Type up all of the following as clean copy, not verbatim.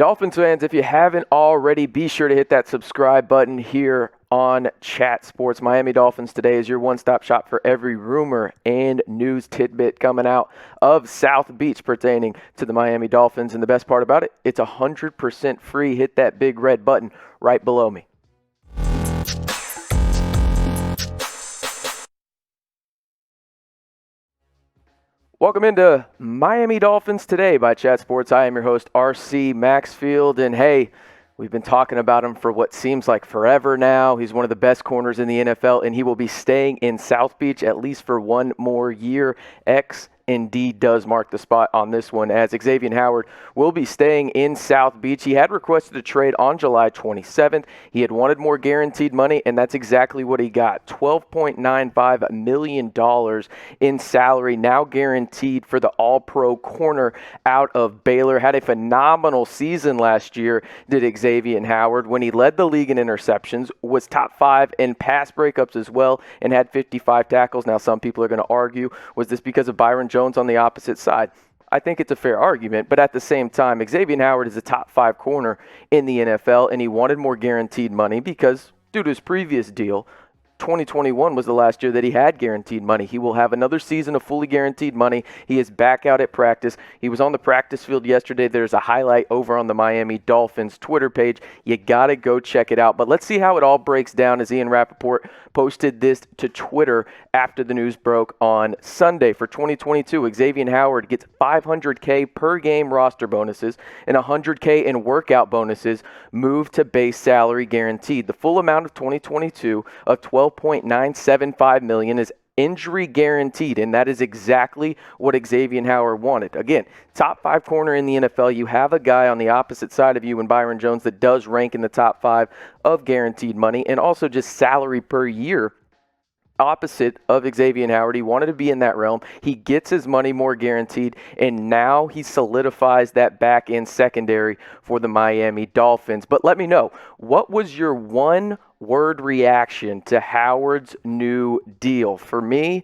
Dolphins fans, if you haven't already, be sure to hit that subscribe button here on Chat Sports. Miami Dolphins Today is your one-stop shop for every rumor and news tidbit coming out of South Beach pertaining to the Miami Dolphins. And the best part about it, it's 100% free. Hit that big red button right below me. Welcome into Miami Dolphins Today by Chat Sports. I am your host, RC Maxfield. And hey, we've been talking about him for what seems like forever now. He's one of the best corners in the NFL, and he will be staying in South Beach at least for one more year. X indeed does mark the spot on this one, as Xavien Howard will be staying in South Beach. He had requested a trade on July 27th. He had wanted more guaranteed money, and that's exactly what he got. $12.95 million in salary, now guaranteed for the all-pro corner out of Baylor. Had a phenomenal season last year, did Xavien Howard, when he led the league in interceptions, was top 5 in pass breakups as well, and had 55 tackles. Now, some people are going to argue, was this because of Byron Jones on the opposite side? I think it's a fair argument, but at the same time, Xavien Howard is a top 5 corner in the NFL, and he wanted more guaranteed money because, due to his previous deal, 2021 was the last year that he had guaranteed money. He will have another season of fully guaranteed money. He is back out at practice. He was on the practice field yesterday. There's a highlight over on the Miami Dolphins Twitter page. You got to go check it out. But let's see how it all breaks down, as Ian Rappaport posted this to Twitter after the news broke on Sunday. For 2022, Xavien Howard gets $500K per game roster bonuses and $100K in workout bonuses moved to base salary guaranteed. The full amount of 2022 of $12.975 million is injury guaranteed, and that is exactly what Xavien Howard wanted. Again, top 5 corner in the NFL. You have a guy on the opposite side of you in Byron Jones that does rank in the top 5 of guaranteed money and also just salary per year. Opposite of Xavien Howard, he wanted to be in that realm. He gets his money more guaranteed, and now he solidifies that back end secondary for the Miami Dolphins. But let me know, what was your one-word reaction to Howard's new deal? For me,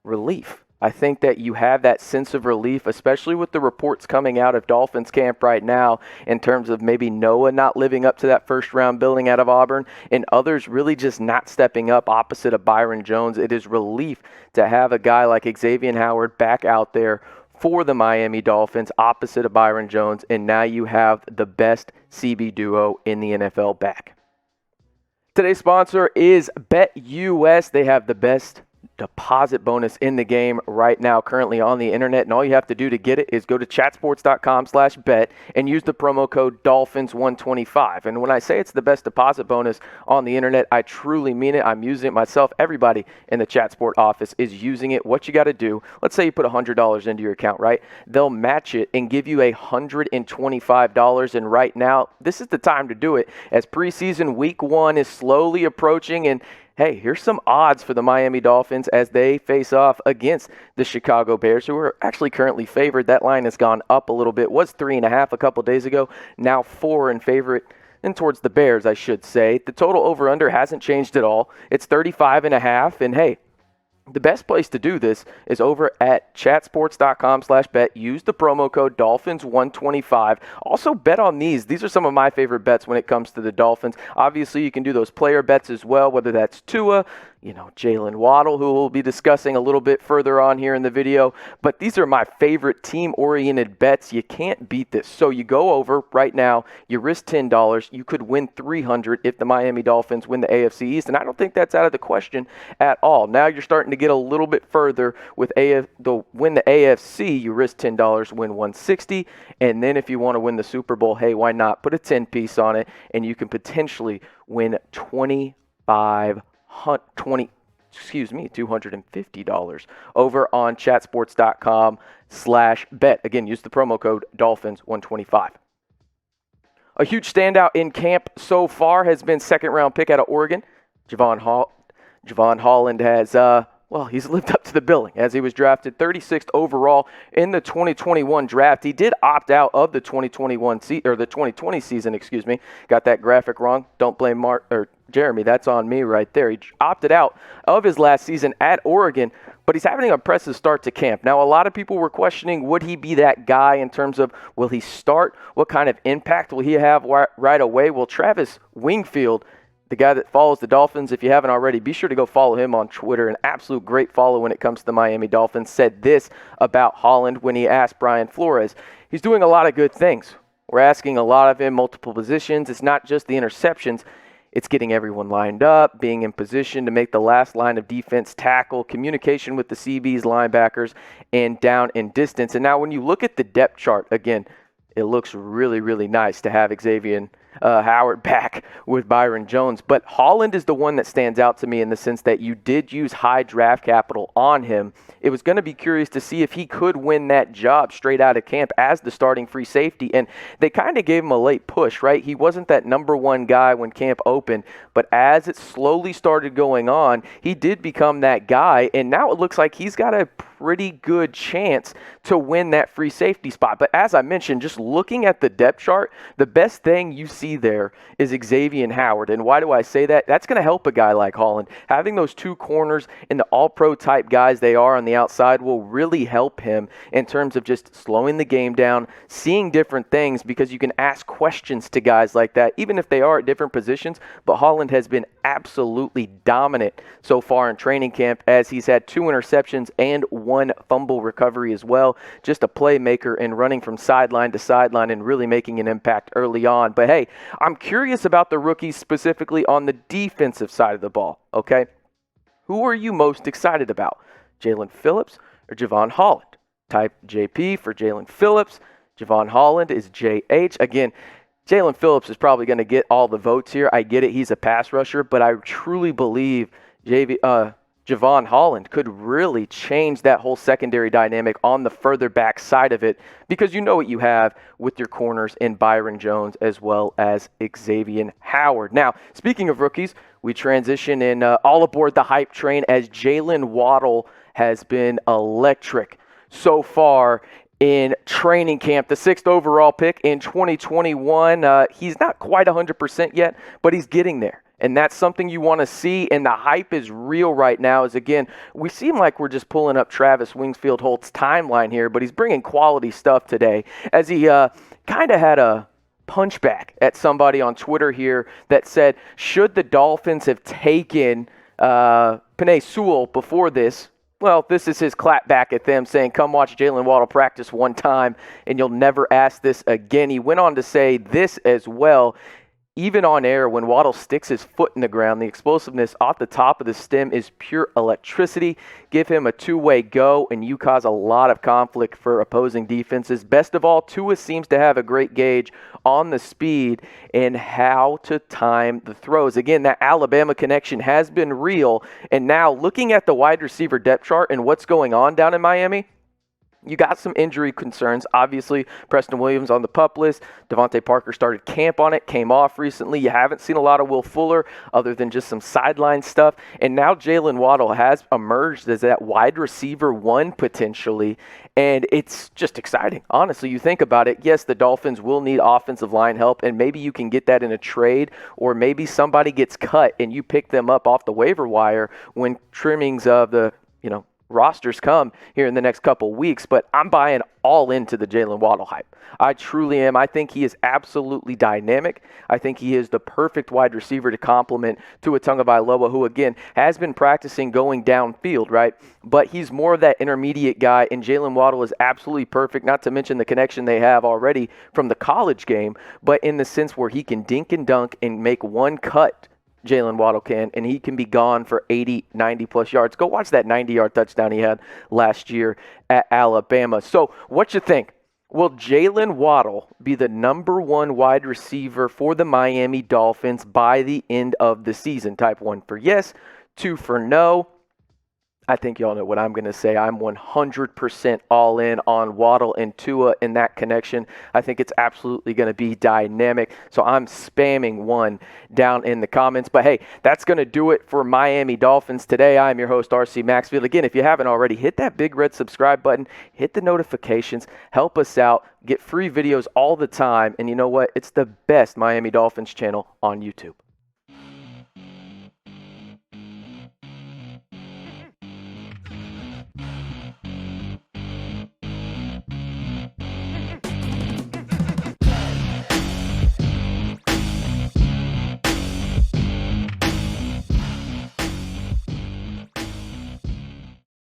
relief. I think that you have that sense of relief, especially with the reports coming out of Dolphins camp right now in terms of maybe Noah not living up to that first-round billing out of Auburn and others really just not stepping up opposite of Byron Jones. It is relief to have a guy like Xavien Howard back out there for the Miami Dolphins opposite of Byron Jones, and now you have the best CB duo in the NFL back. Today's sponsor is BetUS. They have the best deposit bonus in the game right now, currently on the internet, and all you have to do to get it is go to chatsports.com/bet and use the promo code Dolphins125. And when I say it's the best deposit bonus on the internet, I truly mean it. I'm using it myself. Everybody in the Chat Sport office is using it. What you got to do, let's say you put $100 into your account, right? They'll match it and give you $125. And right now, this is the time to do it, as preseason week 1 is slowly approaching. And hey, here's some odds for the Miami Dolphins as they face off against the Chicago Bears, who are actually currently favored. That line has gone up a little bit. Was 3.5 a couple days ago. Now 4 in favorite, and towards the Bears, I should say. The total over-under hasn't changed at all. It's 35.5, and hey, the best place to do this is over at chatsports.com/bet. Use the promo code Dolphins125. Also bet on these. These are some of my favorite bets when it comes to the Dolphins. Obviously, you can do those player bets as well, whether that's Tua, Jaylen Waddle, who we'll be discussing a little bit further on here in the video. But these are my favorite team-oriented bets. You can't beat this. So you go over right now, you risk $10. You could win $300 if the Miami Dolphins win the AFC East, and I don't think that's out of the question at all. Now you're starting to get a little bit further with win the AFC. You risk $10, win $160, and then if you want to win the Super Bowl, hey, why not? Put a 10-piece on it, and you can potentially win $250 over on chatsports.com/bet. Again, use the promo code Dolphins125. A huge standout in camp so far has been second-round pick out of Oregon. Jaylen Holland has well, he's lived up to the billing as he was drafted 36th overall in the 2021 draft. He did opt out of the 2020 season, excuse me. Got that graphic wrong. Don't blame Jeremy. That's on me right there. He opted out of his last season at Oregon, but he's having an impressive start to camp. Now, a lot of people were questioning, would he be that guy in terms of, will he start? What kind of impact will he have right away? Well, Travis Wingfield, the guy that follows the Dolphins, if you haven't already, be sure to go follow him on Twitter. An absolute great follow when it comes to the Miami Dolphins. Said this about Holland when he asked Brian Flores. He's doing a lot of good things. We're asking a lot of him, multiple positions. It's not just the interceptions. It's getting everyone lined up, being in position to make the last line of defense tackle, communication with the CB's linebackers, and down in distance. And now when you look at the depth chart, again, it looks really, really nice to have Xavien Howard back with Byron Jones. But Holland is the one that stands out to me in the sense that you did use high draft capital on him. It was going to be curious to see if he could win that job straight out of camp as the starting free safety. And they kind of gave him a late push, right? He wasn't that number one guy when camp opened. But as it slowly started going on, he did become that guy. And now it looks like he's got a pretty good chance to win that free safety spot. But as I mentioned, just looking at the depth chart, the best thing you see there is Xavien Howard. And why do I say that? That's going to help a guy like Holland. Having those two corners and the all-pro type guys they are on the outside will really help him in terms of just slowing the game down, seeing different things, because you can ask questions to guys like that, even if they are at different positions. But Holland has been absolutely dominant so far in training camp, as he's had 2 interceptions and 1 fumble recovery as well. Just a playmaker and running from sideline to sideline and really making an impact early on. But hey, I'm curious about the rookies specifically on the defensive side of the ball, okay? Who are you most excited about? Jalen Phillips or Jevon Holland? Type JP for Jalen Phillips. Jevon Holland is JH. Again, Jalen Phillips is probably going to get all the votes here. I get it. He's a pass rusher, but I truly believe Jevon Holland could really change that whole secondary dynamic on the further back side of it, because you know what you have with your corners in Byron Jones as well as Xavien Howard. Now, speaking of rookies, we transition in all aboard the hype train as Jaylen Waddle has been electric so far in training camp. The 6th overall pick in 2021. He's not quite 100% yet, but he's getting there. And that's something you want to see, and the hype is real right now. As again, we seem like we're just pulling up Travis Wingfield Holt's timeline here, but he's bringing quality stuff today, as he kind of had a punchback at somebody on Twitter here that said, should the Dolphins have taken Penei Sewell before this? Well, this is his clap back at them, saying, come watch Jaylen Waddle practice one time, and you'll never ask this again. He went on to say this as well. Even on air, when Waddle sticks his foot in the ground, the explosiveness off the top of the stem is pure electricity. Give him a two-way go, and you cause a lot of conflict for opposing defenses. Best of all, Tua seems to have a great gauge on the speed and how to time the throws. Again, that Alabama connection has been real. And now, looking at the wide receiver depth chart and what's going on down in Miami, you got some injury concerns. Obviously, Preston Williams on the PUP list. Devontae Parker started camp on it, came off recently. You haven't seen a lot of Will Fuller other than just some sideline stuff. And now Jaylen Waddle has emerged as that wide receiver 1 potentially. And it's just exciting. Honestly, you think about it. Yes, the Dolphins will need offensive line help, and maybe you can get that in a trade, or maybe somebody gets cut and you pick them up off the waiver wire when trimmings of the, rosters come here in the next couple weeks. But I'm buying all into the Jaylen Waddle hype. I truly am. I think he is absolutely dynamic. I think he is the perfect wide receiver to complement Tua Tagovailoa, who, again, has been practicing going downfield, right? But he's more of that intermediate guy, and Jaylen Waddle is absolutely perfect, not to mention the connection they have already from the college game, but in the sense where he can dink and dunk and make one cut. Jaylen Waddle can, and he can be gone for 80, 90-plus yards. Go watch that 90-yard touchdown he had last year at Alabama. So what you think? Will Jaylen Waddle be the number 1 wide receiver for the Miami Dolphins by the end of the season? Type 1 for yes, 2 for no. I think y'all know what I'm going to say. I'm 100% all in on Waddle and Tua in that connection. I think it's absolutely going to be dynamic. So I'm spamming one down in the comments. But hey, that's going to do it for Miami Dolphins today. I'm your host, RC Maxfield. Again, if you haven't already, hit that big red subscribe button, hit the notifications, help us out, get free videos all the time. And you know what? It's the best Miami Dolphins channel on YouTube.